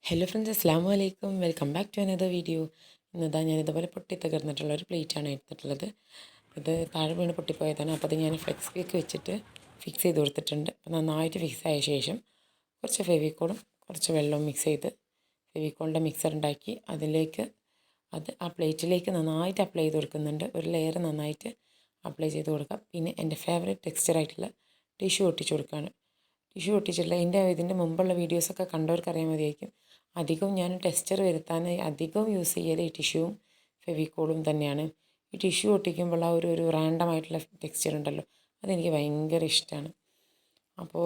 Hello friends, അസ്സലാമു അലൈക്കും. Welcome back to another video. ഇന്നതാ ഞാൻ ഇതുപോലെ പൊട്ടിത്തകർന്നിട്ടുള്ള ഒരു പ്ലേറ്റാണ് എടുത്തിട്ടുള്ളത്. ഇത് താഴെ വീണ് പൊട്ടിപ്പോയതാണ്. അപ്പോൾ അത് ഞാൻ ഫ്ലെക്സ് കേക്ക് വെച്ചിട്ട് ഫിക്സ് ചെയ്ത് കൊടുത്തിട്ടുണ്ട്. അപ്പോൾ നന്നായിട്ട് ഫിക്സ് ആയ ശേഷം കുറച്ച് ഫെവിക്കോളും കുറച്ച് വെള്ളവും മിക്സ് ചെയ്ത് ഫെവിക്കോളിൻ്റെ മിക്സർ ഉണ്ടാക്കി അതിലേക്ക് ആ പ്ലേറ്റിലേക്ക് നന്നായിട്ട് അപ്ലൈ ചെയ്ത് കൊടുക്കുന്നുണ്ട്. ഒരു ലെയർ നന്നായിട്ട് അപ്ലൈ ചെയ്ത് കൊടുക്കാം. പിന്നെ എൻ്റെ ഫേവറേറ്റ് ടെക്സ്ചറായിട്ടുള്ള ടിഷ്യൂ ഒട്ടിച്ച് കൊടുക്കുകയാണ്. ടിഷ്യൂ ഒട്ടിച്ചിട്ടുള്ള ഇതിൻ്റെ മുമ്പുള്ള വീഡിയോസൊക്കെ കണ്ടവർക്ക് അറിയാൻ മതിയായിരിക്കും. അധികം ഞാൻ ടെക്സ്ചർ വരുത്താനായി അധികം യൂസ് ചെയ്യൽ ഈ ടിഷ്യൂവും ഫെവിക്കോളും തന്നെയാണ്. ഈ ടിഷ്യൂ ഒട്ടിക്കുമ്പോൾ ആ ഒരു റാൻഡം ആയിട്ടുള്ള ടെക്സ്ചർ ഉണ്ടല്ലോ, അതെനിക്ക് ഭയങ്കര ഇഷ്ടമാണ്. അപ്പോൾ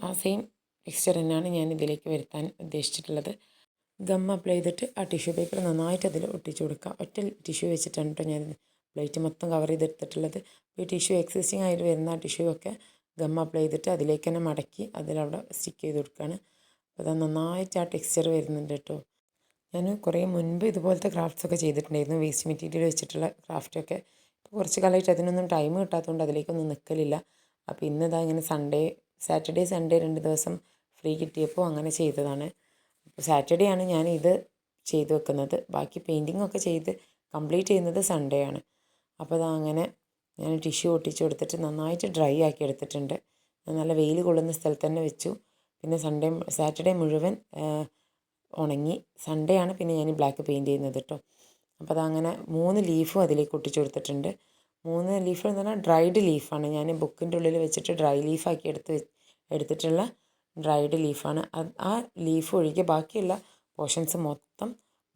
ആ സെയിം ടെക്സ്ചർ തന്നെയാണ് ഞാൻ ഇതിലേക്ക് വരുത്താൻ ഉദ്ദേശിച്ചിട്ടുള്ളത്. ഗം അപ്ലൈ ചെയ്തിട്ട് ആ ടിഷ്യൂ പേപ്പർ നന്നായിട്ട് അതിൽ ഒട്ടിച്ചു കൊടുക്കുക. ഒറ്റ ടിഷ്യൂ വെച്ചിട്ടാണ് കേട്ടോ ഞാൻ പ്ലേറ്റ് മൊത്തം കവർ ചെയ്തെടുത്തിട്ടുള്ളത്. ഈ ടിഷ്യൂ എക്സിസ്റ്റിംഗ് ആയിട്ട് വരുന്ന ആ ടിഷ്യൂ ഒക്കെ ഗം അപ്ലൈ ചെയ്തിട്ട് അതിലേക്ക് തന്നെ മടക്കി അതിലവിടെ സ്റ്റിക്ക് ചെയ്ത് കൊടുക്കുകയാണ്. അപ്പോൾ അത് നന്നായിട്ട് ആ ടെക്സ്ചർ വരുന്നുണ്ട് കേട്ടോ. ഞാൻ കുറേ മുൻപ് ഇതുപോലത്തെ ക്രാഫ്റ്റ്സൊക്കെ ചെയ്തിട്ടുണ്ടായിരുന്നു, വേസ്റ്റ് മെറ്റീരിയൽ വെച്ചിട്ടുള്ള ക്രാഫ്റ്റൊക്കെ. ഇപ്പോൾ കുറച്ച് കാലമായിട്ട് അതിനൊന്നും ടൈം കിട്ടാത്തതുകൊണ്ട് അതിലേക്കൊന്നും നിൽക്കലില്ല. അപ്പോൾ ഇന്നിതാ ഇങ്ങനെ സാറ്റർഡേ സൺഡേ 2 ദിവസം ഫ്രീ കിട്ടിയപ്പോൾ അങ്ങനെ ചെയ്തതാണ്. അപ്പോൾ സാറ്റർഡേ ആണ് ഞാൻ ഇത് ചെയ്ത് വെക്കുന്നത്. ബാക്കി പെയിൻറ്റിങ്ങൊക്കെ ചെയ്ത് കംപ്ലീറ്റ് ചെയ്യുന്നത് സൺഡേ ആണ്. അപ്പോൾ അങ്ങനെ ഞാൻ ടിഷ്യൂ ഒട്ടിച്ച് കൊടുത്തിട്ട് നന്നായിട്ട് ഡ്രൈ ആക്കി എടുത്തിട്ടുണ്ട്. നല്ല വെയിൽ കൊള്ളുന്ന സ്ഥലത്ത് തന്നെ വെച്ചു. പിന്നെ സാറ്റർഡേ മുഴുവൻ ഉണങ്ങി. സൺഡേ ആണ് പിന്നെ ഞാൻ ബ്ലാക്ക് പെയിൻറ്റ് ചെയ്യുന്നത് കേട്ടോ. അപ്പോൾ അതങ്ങനെ 3 ലീഫും അതിലേക്ക് ഒട്ടിച്ചു കൊടുത്തിട്ടുണ്ട്. 3 ലീഫ് എന്ന് പറഞ്ഞാൽ ഡ്രൈഡ് ലീഫാണ്. ഞാൻ ബുക്കിൻ്റെ ഉള്ളിൽ വെച്ചിട്ട് ഡ്രൈ ലീഫാക്കി എടുത്തിട്ടുള്ള ഡ്രൈഡ് ലീഫാണ്. ആ ലീഫ് ഒഴികെ ബാക്കിയുള്ള പോർഷൻസ് മൊത്തം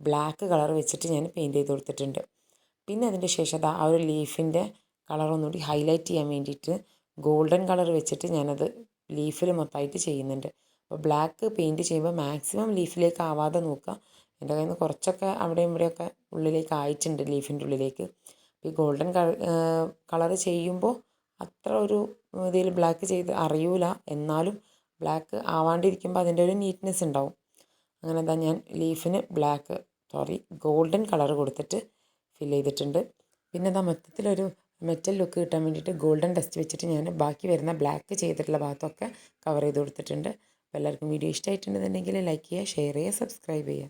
ബ്ലാക്ക് കളർ വെച്ചിട്ട് ഞാൻ പെയിൻറ്റ് ചെയ്ത് കൊടുത്തിട്ടുണ്ട്. പിന്നെ അതിൻ്റെ ശേഷം ആ ഒരു ലീഫിൻ്റെ കളർ ഒന്നുകൂടി ഹൈലൈറ്റ് ചെയ്യാൻ വേണ്ടിയിട്ട് ഗോൾഡൻ കളർ വെച്ചിട്ട് ഞാനത് ലീഫിൽ മൊത്തമായിട്ട് ചെയ്യുന്നുണ്ട്. അപ്പോൾ ബ്ലാക്ക് പെയിൻറ്റ് ചെയ്യുമ്പോൾ മാക്സിമം ലീഫിലേക്ക് ആവാതെ നോക്കുക. എൻ്റെ കയ്യിൽ നിന്ന് കുറച്ചൊക്കെ അവിടെയും ഇവിടെയൊക്കെ ഉള്ളിലേക്ക് ആയിട്ടുണ്ട്, ലീഫിൻ്റെ ഉള്ളിലേക്ക്. ഈ ഗോൾഡൻ കളർ ചെയ്യുമ്പോൾ അത്ര ഒരു ഇതിൽ ബ്ലാക്ക് ചെയ്ത് അറിയൂല, എന്നാലും ബ്ലാക്ക് ആവാണ്ടിരിക്കുമ്പോൾ അതിൻ്റെ ഒരു നീറ്റ്നെസ് ഉണ്ടാവും. അങ്ങനെ എന്താ ഞാൻ ലീഫിന് ഗോൾഡൻ കളർ കൊടുത്തിട്ട് ഫിൽ ചെയ്തിട്ടുണ്ട്. പിന്നെ എന്താ മൊത്തത്തിലൊരു മെറ്റൽ ലുക്ക് കിട്ടാൻ വേണ്ടിയിട്ട് ഗോൾഡൻ ഡസ്റ്റ് വെച്ചിട്ട് ഞാൻ ബാക്കി വരുന്ന ബ്ലാക്ക് ചെയ്തിട്ടുള്ള ഭാഗത്തൊക്കെ കവർ ചെയ്ത് കൊടുത്തിട്ടുണ്ട്. അപ്പോൾ എല്ലാവർക്കും വീഡിയോ ഇഷ്ടമായിട്ടുണ്ടെന്നുണ്ടെങ്കിൽ ലൈക്ക് ചെയ്യുക, ഷെയർ ചെയ്യുക, സബ്സ്ക്രൈബ് ചെയ്യുക.